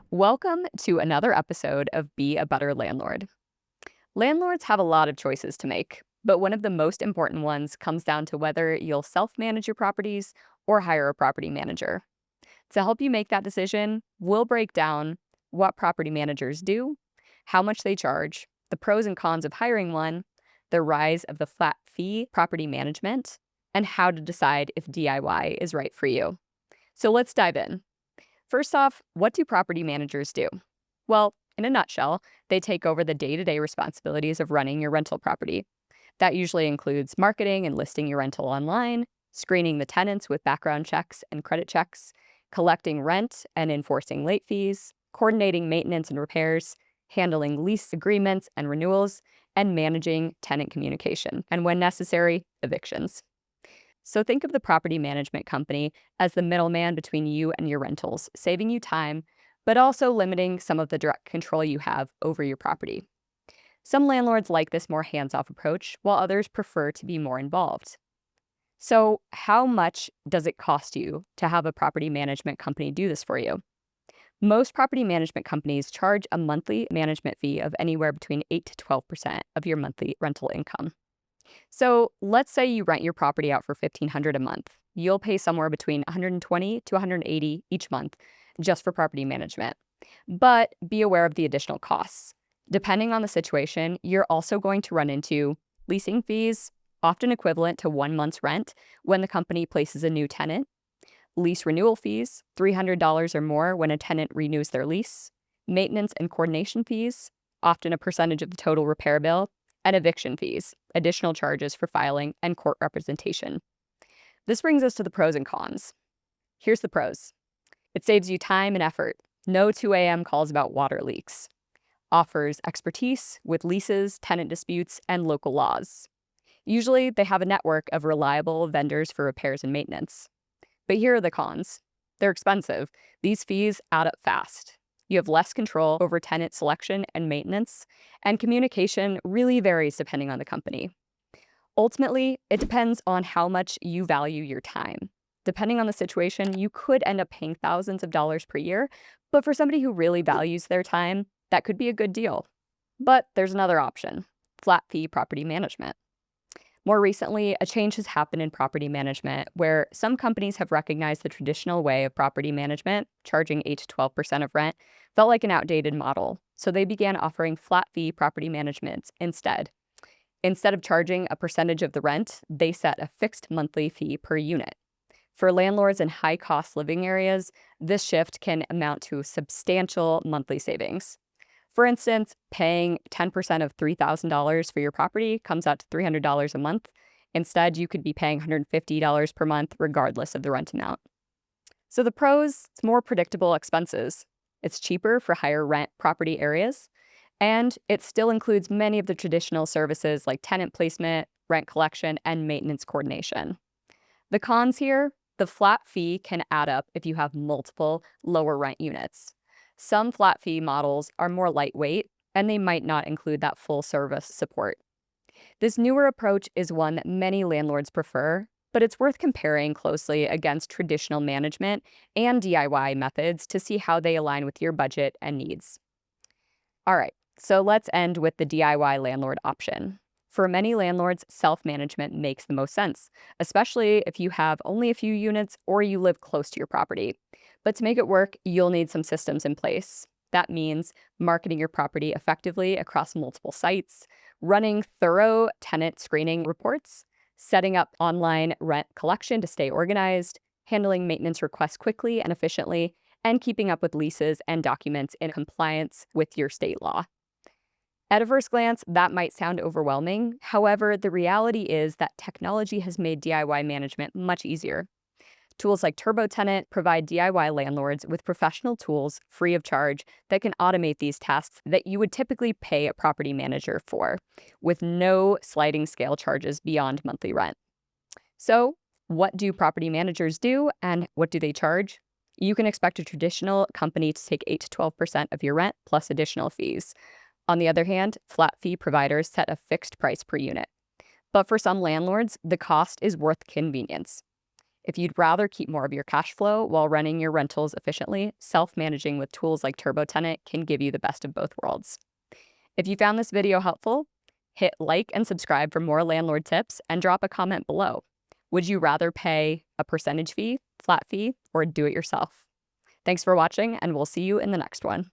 Welcome to another episode of Be a Better Landlord. Landlords have a lot of choices to make, but one of the most important ones comes down to whether you'll self-manage your properties or hire a property manager. To help you make that decision, we'll break down what property managers do, how much they charge, the pros and cons of hiring one, the rise of the flat fee property management, and how to decide if DIY is right for you. So let's dive in. First off, what do property managers do? Well, in a nutshell, they take over the day-to-day responsibilities of running your rental property. That usually includes marketing and listing your rental online, screening the tenants with background checks and credit checks, collecting rent and enforcing late fees, coordinating maintenance and repairs, handling lease agreements and renewals, and managing tenant communication, and when necessary, evictions. So think of the property management company as the middleman between you and your rentals, saving you time, but also limiting some of the direct control you have over your property. Some landlords like this more hands-off approach, while others prefer to be more involved. So how much does it cost you to have a property management company do this for you? Most property management companies charge a monthly management fee of anywhere between 8 to 12% of your monthly rental income. So let's say you rent your property out for $1,500 a month. You'll pay somewhere between $120 to $180 each month just for property management. But be aware of the additional costs. Depending on the situation, you're also going to run into leasing fees, often equivalent to 1 month's rent when the company places a new tenant, lease renewal fees, $300 or more when a tenant renews their lease, maintenance and coordination fees, often a percentage of the total repair bill, and eviction fees, additional charges for filing and court representation. This brings us to the pros and cons. Here's the pros. It saves you time and effort. No 2 a.m. calls about water leaks. Offers expertise with leases, tenant disputes, and local laws. Usually, they have a network of reliable vendors for repairs and maintenance. But here are the cons. They're expensive. These fees add up fast. You have less control over tenant selection and maintenance, and communication really varies depending on the company. Ultimately, it depends on how much you value your time. Depending on the situation, you could end up paying thousands of dollars per year, but for somebody who really values their time, that could be a good deal. But there's another option, flat fee property management. More recently, a change has happened in property management where some companies have recognized the traditional way of property management, charging 8 to 12% of rent, felt like an outdated model. So they began offering flat fee property management instead. Instead of charging a percentage of the rent, they set a fixed monthly fee per unit. For landlords in high-cost living areas, this shift can amount to substantial monthly savings. For instance, paying 10% of $3,000 for your property comes out to $300 a month. Instead, you could be paying $150 per month regardless of the rent amount. So the pros, it's more predictable expenses. It's cheaper for higher rent property areas, and it still includes many of the traditional services like tenant placement, rent collection, and maintenance coordination. The cons here, the flat fee can add up if you have multiple lower rent units. Some flat fee models are more lightweight, and they might not include that full service support. This newer approach is one that many landlords prefer, but it's worth comparing closely against traditional management and DIY methods to see how they align with your budget and needs. All right, so let's end with the DIY landlord option. For many landlords, self-management makes the most sense, especially if you have only a few units or you live close to your property. But to make it work, you'll need some systems in place. That means marketing your property effectively across multiple sites, running thorough tenant screening reports, setting up online rent collection to stay organized, handling maintenance requests quickly and efficiently, and keeping up with leases and documents in compliance with your state law. At a first glance, that might sound overwhelming. However, the reality is that technology has made DIY management much easier. Tools like TurboTenant provide DIY landlords with professional tools free of charge that can automate these tasks that you would typically pay a property manager for, with no sliding scale charges beyond monthly rent. So, what do property managers do and what do they charge? You can expect a traditional company to take 8 to 12% of your rent plus additional fees. On the other hand, flat fee providers set a fixed price per unit. But for some landlords, the cost is worth convenience. If you'd rather keep more of your cash flow while running your rentals efficiently, self-managing with tools like TurboTenant can give you the best of both worlds. If you found this video helpful, hit like and subscribe for more landlord tips and drop a comment below. Would you rather pay a percentage fee, flat fee, or do it yourself? Thanks for watching, and we'll see you in the next one.